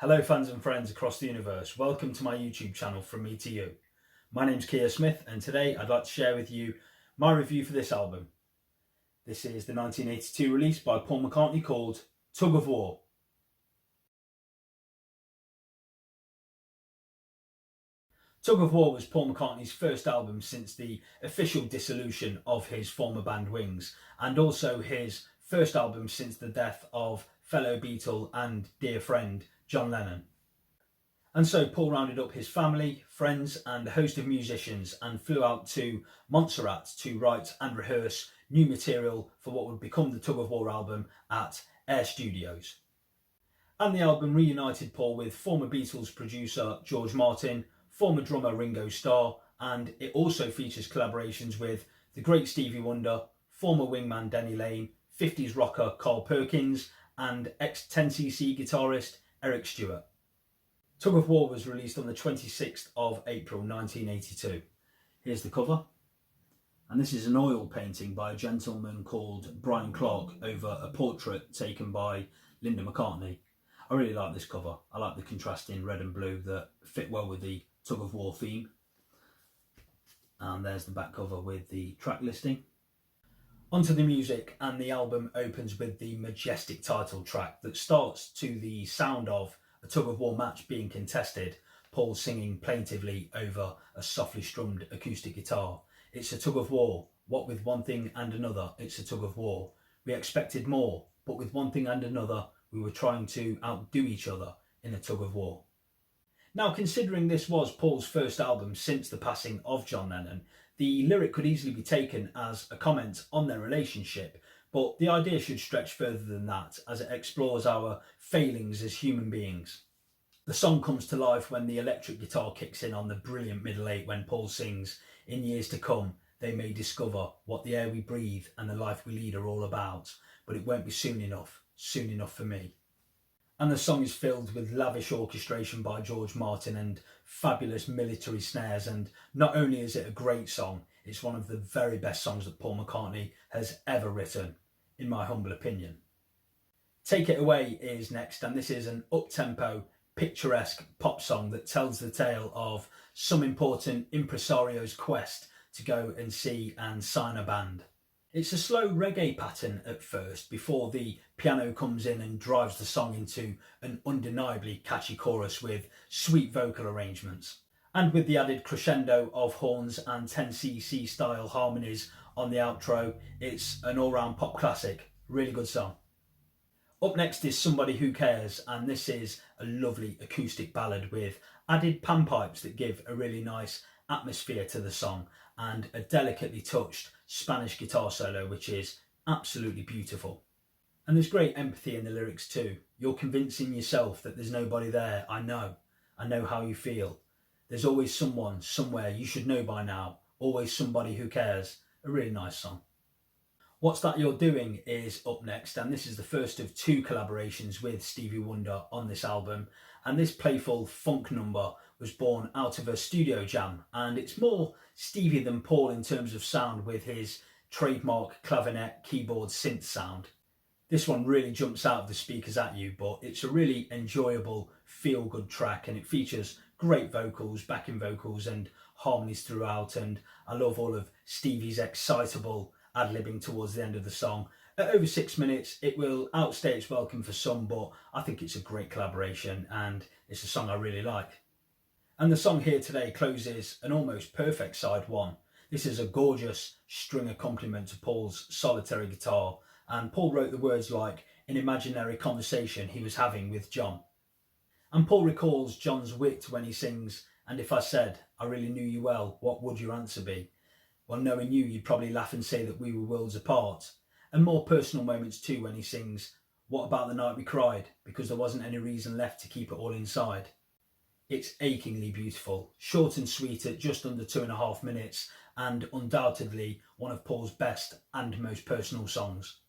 Hello fans and friends across the universe, welcome to my YouTube channel From Me to You. My name's Keir Smith and today I'd like to share with you my review for this album. This is the 1982 release by Paul McCartney called Tug of War. Tug of War was Paul McCartney's first album since the official dissolution of his former band Wings, and also his first album since the death of fellow Beatle and dear friend John Lennon. And so Paul rounded up his family, friends and a host of musicians and flew out to Montserrat to write and rehearse new material for what would become the Tug of War album at Air Studios. And the album reunited Paul with former Beatles producer George Martin, former drummer Ringo Starr, and it also features collaborations with the great Stevie Wonder, former wingman Denny Laine, 50s rocker Carl Perkins and ex-10cc guitarist Eric Stewart. Tug of War was released on the 26th of April 1982. Here's the cover. And this is an oil painting by a gentleman called Brian Clark over a portrait taken by Linda McCartney. I really like this cover. I like the contrasting red and blue that fit well with the Tug of War theme. And there's the back cover with the track listing. Onto the music, and the album opens with the majestic title track that starts to the sound of a tug of war match being contested, Paul singing plaintively over a softly strummed acoustic guitar. It's a tug of war, what with one thing and another, it's a tug of war. We expected more, but with one thing and another, we were trying to outdo each other in a tug of war. Now, considering this was Paul's first album since the passing of John Lennon, the lyric could easily be taken as a comment on their relationship, but the idea should stretch further than that as it explores our failings as human beings. The song comes to life when the electric guitar kicks in on the brilliant middle eight when Paul sings, "In years to come, they may discover what the air we breathe and the life we lead are all about, but it won't be soon enough for me." And the song is filled with lavish orchestration by George Martin and fabulous military snares, and not only is it a great song, it's one of the very best songs that Paul McCartney has ever written, in my humble opinion. Take It Away is next, and this is an up-tempo, picturesque pop song that tells the tale of some important impresario's quest to go and see and sign a band. It's a slow reggae pattern at first before the piano comes in and drives the song into an undeniably catchy chorus with sweet vocal arrangements. And with the added crescendo of horns and 10cc style harmonies on the outro, it's an all-round pop classic. Really good song. Up next is Somebody Who Cares, and this is a lovely acoustic ballad with added panpipes that give a really nice atmosphere to the song and a delicately touched Spanish guitar solo which is absolutely beautiful. And there's great empathy in the lyrics too. You're convincing yourself that there's nobody there. I know how you feel. There's always someone, somewhere, you should know by now. Always somebody who cares. A really nice song. What's That You're Doing is up next, and this is the first of two collaborations with Stevie Wonder on this album, and this playful funk number was born out of a studio jam, and it's more Stevie than Paul in terms of sound with his trademark clavinet keyboard synth sound. This one really jumps out of the speakers at you, but it's a really enjoyable feel-good track, and it features great vocals, backing vocals and harmonies throughout, and I love all of Stevie's excitable ad-libbing towards the end of the song. At over 6 minutes, it will outstay its welcome for some, but I think it's a great collaboration and it's a song I really like. And the song here today closes an almost perfect side one. This is a gorgeous string accompaniment to Paul's solitary guitar, and Paul wrote the words like an imaginary conversation he was having with John. And Paul recalls John's wit when he sings, "And if I said, I really knew you well, what would your answer be? Well, knowing you, you'd probably laugh and say that we were worlds apart." And more personal moments too when he sings, "What about the night we cried, because there wasn't any reason left to keep it all inside." It's achingly beautiful, short and sweet at just under 2.5 minutes, and undoubtedly one of Paul's best and most personal songs.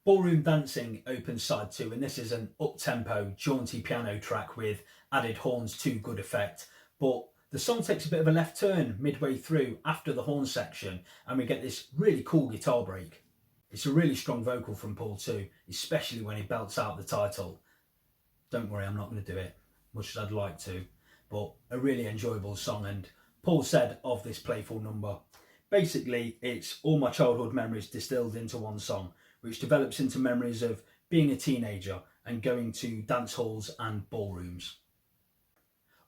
Ballroom Dancing opens side 2, and this is an up-tempo, jaunty piano track with added horns to good effect. But the song takes a bit of a left turn midway through after the horn section, and we get this really cool guitar break. It's a really strong vocal from Paul too, especially when he belts out the title. Don't worry, I'm not going to do it, much as I'd like to, but a really enjoyable song. And Paul said of this playful number, basically it's all my childhood memories distilled into one song, which develops into memories of being a teenager and going to dance halls and ballrooms.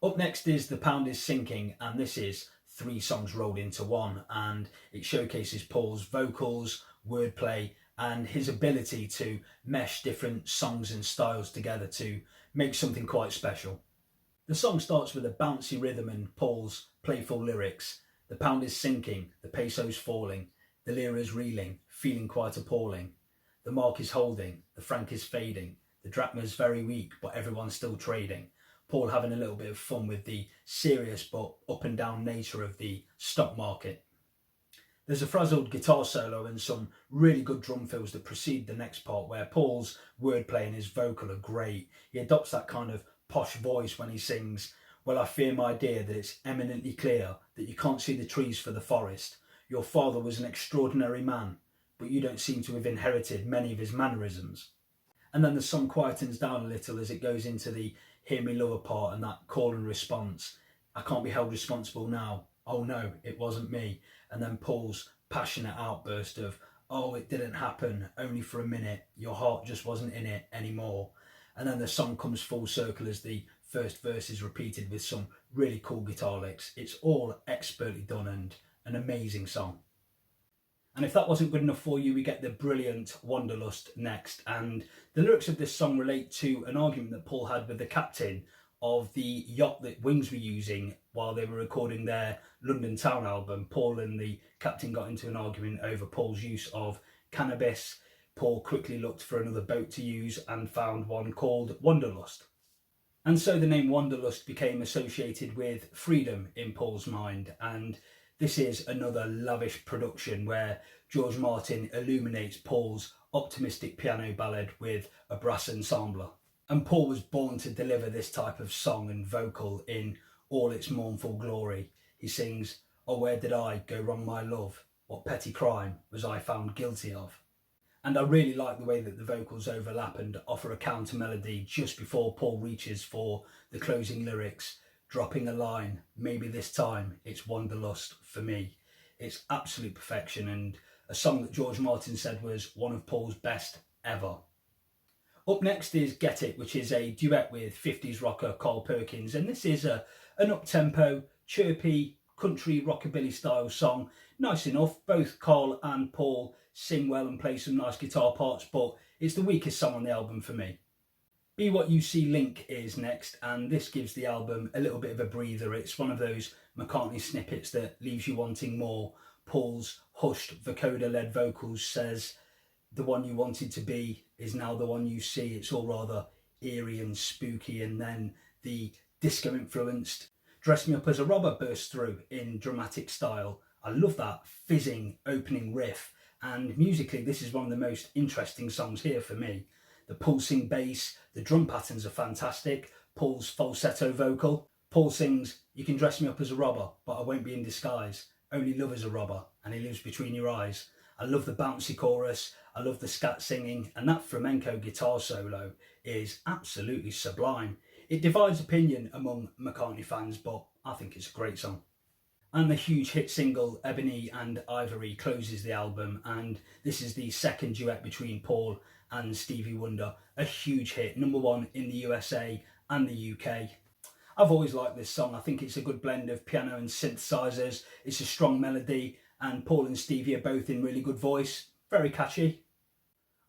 Up next is The Pound is Sinking, and this is 3 songs rolled into one, and it showcases Paul's vocals, wordplay, and his ability to mesh different songs and styles together to make something quite special. The song starts with a bouncy rhythm and Paul's playful lyrics. The pound is sinking, the peso's falling, the lira's reeling, feeling quite appalling. The mark is holding, the franc is fading, the drachma's very weak, but everyone's still trading. Paul having a little bit of fun with the serious but up and down nature of the stock market. There's a frazzled guitar solo and some really good drum fills that precede the next part, where Paul's wordplay and his vocal are great. He adopts that kind of posh voice when he sings, "Well, I fear, my dear, that it's eminently clear that you can't see the trees for the forest. Your father was an extraordinary man, but you don't seem to have inherited many of his mannerisms." And then the song quietens down a little as it goes into the Hear Me Lover part and that call and response. "I can't be held responsible now. Oh no, it wasn't me." And then Paul's passionate outburst of, "Oh, it didn't happen, only for a minute. Your heart just wasn't in it anymore." And then the song comes full circle as the first verse is repeated with some really cool guitar licks. It's all expertly done and an amazing song. And if that wasn't good enough for you, we get the brilliant Wanderlust next. And the lyrics of this song relate to an argument that Paul had with the captain of the yacht that Wings were using while they were recording their London Town album. Paul and the captain got into an argument over Paul's use of cannabis. Paul quickly looked for another boat to use and found one called Wanderlust. And so the name Wanderlust became associated with freedom in Paul's mind. And this is another lavish production where George Martin illuminates Paul's optimistic piano ballad with a brass ensemble. And Paul was born to deliver this type of song and vocal in all its mournful glory. He sings, "Oh, where did I go wrong, my love? What petty crime was I found guilty of?" And I really like the way that the vocals overlap and offer a counter melody just before Paul reaches for the closing lyrics, dropping a line, "Maybe this time it's Wanderlust for me." It's absolute perfection and a song that George Martin said was one of Paul's best ever. Up next is Get It, which is a duet with 50s rocker Carl Perkins, and this is an up-tempo, chirpy, country rockabilly style song. Nice enough, both Carl and Paul sing well and play some nice guitar parts, but it's the weakest song on the album for me. Be What You See Link is next, and this gives the album a little bit of a breather. It's one of those McCartney snippets that leaves you wanting more. Paul's hushed vocoder-led vocals says, "The one you wanted to be is now the one you see." It's all rather eerie and spooky, and then the disco-influenced "Dress Me Up as a Robber" bursts through in dramatic style. I love that fizzing opening riff, and musically this is one of the most interesting songs here for me. The pulsing bass, the drum patterns are fantastic, Paul's falsetto vocal. Paul sings, "You can dress me up as a robber, but I won't be in disguise. Only love is a robber, and he lives between your eyes." I love the bouncy chorus, I love the scat singing, and that flamenco guitar solo is absolutely sublime. It divides opinion among McCartney fans, but I think it's a great song. And the huge hit single Ebony and Ivory closes the album, and this is the second duet between Paul and Stevie Wonder. A huge hit, #1 in the USA and the UK. I've always liked this song. I think it's a good blend of piano and synthesizers. It's a strong melody, and Paul and Stevie are both in really good voice. Very catchy.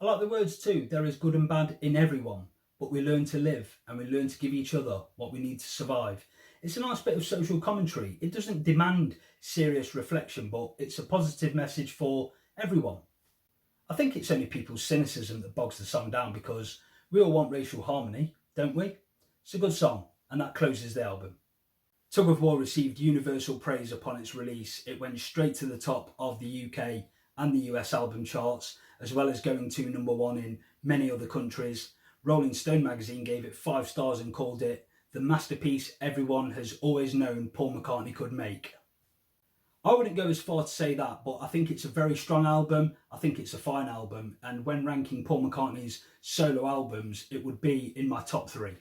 I like the words too. "There is good and bad in everyone, but we learn to live and we learn to give each other what we need to survive." It's a nice bit of social commentary. It doesn't demand serious reflection, but it's a positive message for everyone. I think it's only people's cynicism that bogs the song down, because we all want racial harmony, don't we? It's a good song, and that closes the album. Tug of War received universal praise upon its release. It went straight to the top of the UK and the US album charts, as well as going to #1 in many other countries. Rolling Stone magazine gave it 5 stars and called it the masterpiece everyone has always known Paul McCartney could make. I wouldn't go as far to say that, but I think it's a very strong album. I think it's a fine album. And when ranking Paul McCartney's solo albums, it would be in my top 3.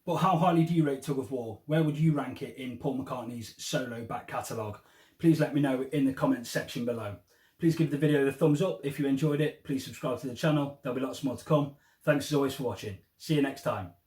But how highly do you rate Tug of War? Where would you rank it in Paul McCartney's solo back catalogue? Please let me know in the comments section below. Please give the video the thumbs up if you enjoyed it. Please subscribe to the channel. There'll be lots more to come. Thanks as always for watching. See you next time.